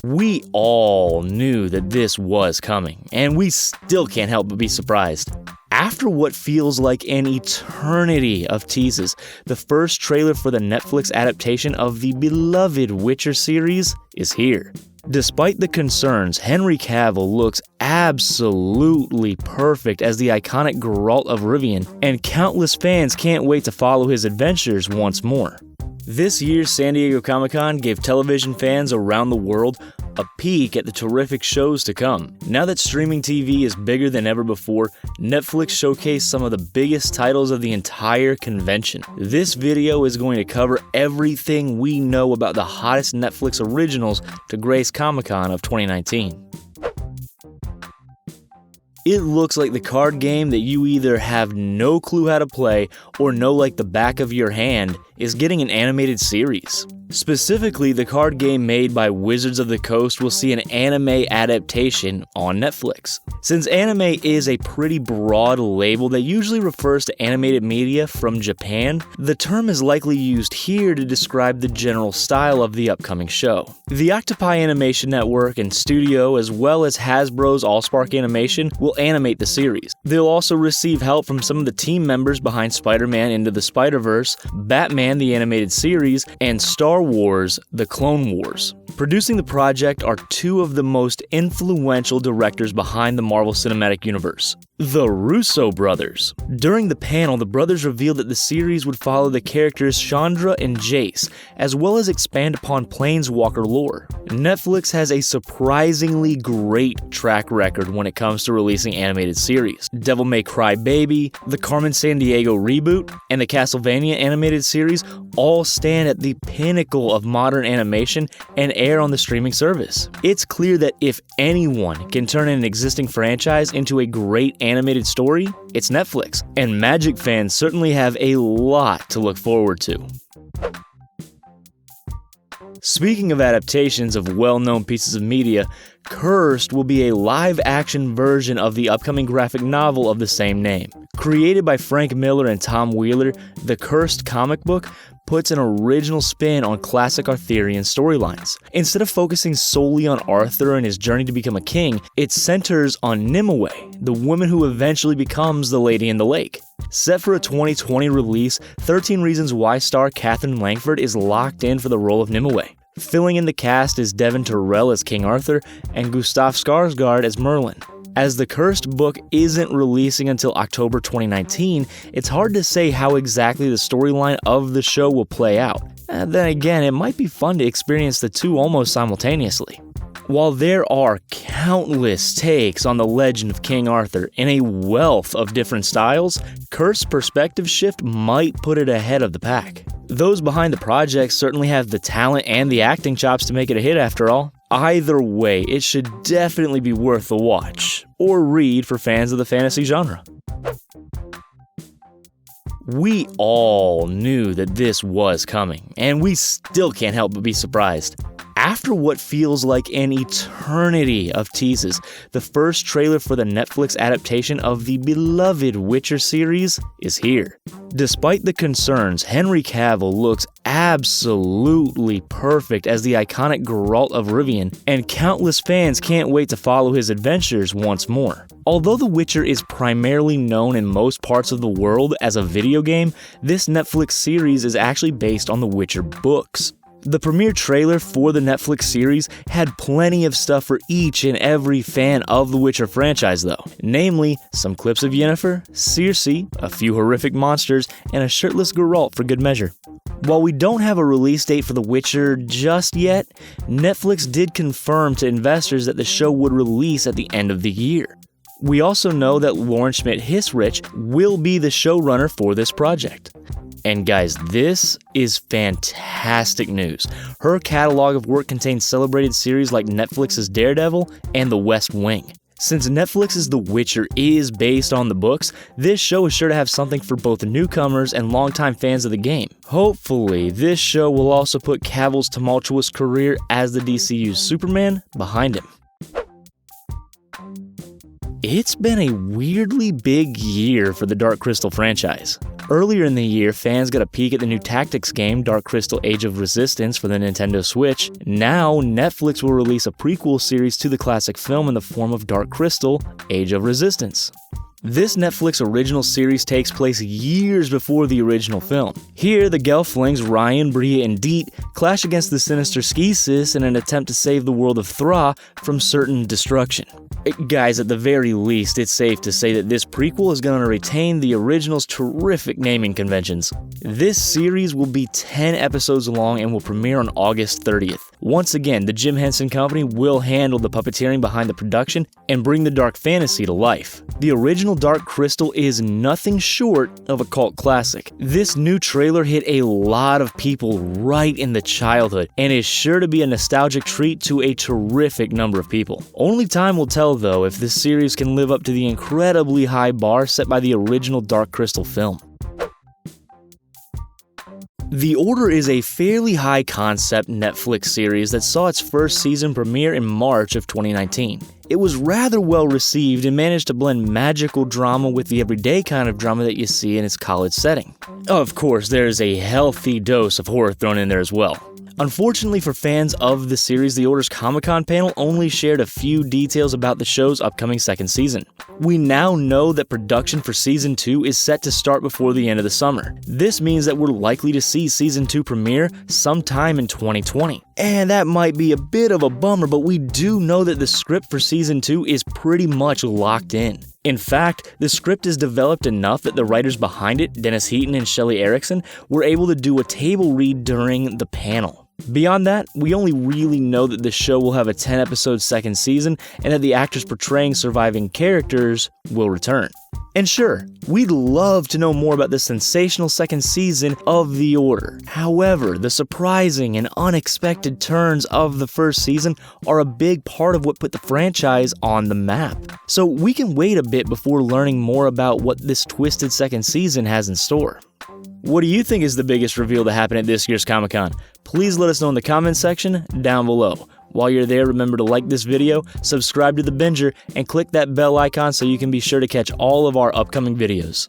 We all knew that this was coming, and we still can't help but be surprised. After what feels like an eternity of teases, the first trailer for the Netflix adaptation of the beloved Witcher series is here. Despite the concerns, Henry Cavill looks absolutely perfect as the iconic Geralt of Rivia, and countless fans can't wait to follow his adventures once more. This year's San Diego Comic-Con gave television fans around the world a peek at the terrific shows to come. Now that streaming TV is bigger than ever before, Netflix showcased some of the biggest titles of the entire convention. This video is going to cover everything we know about the hottest Netflix originals to grace Comic-Con of 2019. It looks like the card game that you either have no clue how to play or know like the back of your hand is getting an animated series. Specifically, the card game made by Wizards of the Coast will see an anime adaptation on Netflix. Since anime is a pretty broad label that usually refers to animated media from Japan, the term is likely used here to describe the general style of the upcoming show. The Octopi Animation Network and studio, as well as Hasbro's AllSpark Animation, will animate the series. They'll also receive help from some of the team members behind Spider-Man Into the Spider-Verse, Batman the Animated Series, and Star Wars The Clone Wars. Producing the project are two of the most influential directors behind the Marvel Cinematic Universe, the Russo brothers. During the panel, the brothers revealed that the series would follow the characters Chandra and Jace, as well as expand upon Planeswalker lore. Netflix has a surprisingly great track record when it comes to releasing animated series. Devil May Cry Baby, the Carmen Sandiego reboot, and the Castlevania animated series all stand at the pinnacle of modern animation and air on the streaming service. It's clear that if anyone can turn an existing franchise into a great animated story, it's Netflix, and Magic fans certainly have a lot to look forward to. Speaking of adaptations of well-known pieces of media, Cursed will be a live-action version of the upcoming graphic novel of the same name. Created by Frank Miller and Tom Wheeler, the Cursed comic book puts an original spin on classic Arthurian storylines. Instead of focusing solely on Arthur and his journey to become a king, it centers on Nimue, the woman who eventually becomes the Lady in the Lake. Set for a 2020 release, 13 Reasons Why star Catherine Langford is locked in for the role of Nimue. Filling in the cast is Devon Terrell as King Arthur and Gustav Skarsgård as Merlin. As the Cursed book isn't releasing until October 2019, it's hard to say how exactly the storyline of the show will play out. Then again, it might be fun to experience the two almost simultaneously. While there are countless takes on the legend of King Arthur in a wealth of different styles, Cursed perspective shift might put it ahead of the pack. Those behind the project certainly have the talent and the acting chops to make it a hit after all. Either way, it should definitely be worth the watch, or read for fans of the fantasy genre. We all knew that this was coming, and we still can't help but be surprised. After what feels like an eternity of teases, the first trailer for the Netflix adaptation of the beloved Witcher series is here. Despite the concerns, Henry Cavill looks absolutely perfect as the iconic Geralt of Rivia, and countless fans can't wait to follow his adventures once more. Although The Witcher is primarily known in most parts of the world as a video game, this Netflix series is actually based on the Witcher books. The premiere trailer for the Netflix series had plenty of stuff for each and every fan of the Witcher franchise though, namely some clips of Yennefer, Circe, a few horrific monsters, and a shirtless Geralt for good measure. While we don't have a release date for The Witcher just yet, Netflix did confirm to investors that the show would release at the end of the year. We also know that Lauren Schmidt-Hissrich will be the showrunner for this project. And guys, this is fantastic news. Her catalog of work contains celebrated series like Netflix's Daredevil and The West Wing. Since Netflix's The Witcher is based on the books, this show is sure to have something for both newcomers and longtime fans of the game. Hopefully, this show will also put Cavill's tumultuous career as the DCU's Superman behind him. It's been a weirdly big year for the Dark Crystal franchise. Earlier in the year, fans got a peek at the new tactics game Dark Crystal Age of Resistance for the Nintendo Switch. Now, Netflix will release a prequel series to the classic film in the form of Dark Crystal Age of Resistance. This Netflix original series takes place years before the original film. Here, the Gelflings, Ryan, Bria, and Deet clash against the sinister Skeesis in an attempt to save the world of Thra from certain destruction. Guys, at the very least, it's safe to say that this prequel is going to retain the original's terrific naming conventions. This series will be 10 episodes long and will premiere on August 30th. Once again, the Jim Henson Company will handle the puppeteering behind the production and bring the dark fantasy to life. The original Dark Crystal is nothing short of a cult classic. This new trailer hit a lot of people right in the childhood and is sure to be a nostalgic treat to a terrific number of people. Only time will tell, though, if this series can live up to the incredibly high bar set by the original Dark Crystal film. The Order is a fairly high-concept Netflix series that saw its first season premiere in March of 2019. It was rather well received and managed to blend magical drama with the everyday kind of drama that you see in its college setting. Of course, there's a healthy dose of horror thrown in there as well. Unfortunately for fans of the series, The Order's Comic-Con panel only shared a few details about the show's upcoming second season. We now know that production for Season 2 is set to start before the end of the summer. This means that we're likely to see Season 2 premiere sometime in 2020. And that might be a bit of a bummer, but we do know that the script for Season 2 is pretty much locked in. In fact, the script is developed enough that the writers behind it, Dennis Heaton and Shelley Erickson, were able to do a table read during the panel. Beyond that, we only really know that the show will have a 10-episode second season and that the actors portraying surviving characters will return. And sure, we'd love to know more about the sensational second season of The Order. However, the surprising and unexpected turns of the first season are a big part of what put the franchise on the map. So we can wait a bit before learning more about what this twisted second season has in store. What do you think is the biggest reveal to happen at this year's Comic-Con? Please let us know in the comments section down below. While you're there, remember to like this video, subscribe to The Binger, and click that bell icon so you can be sure to catch all of our upcoming videos.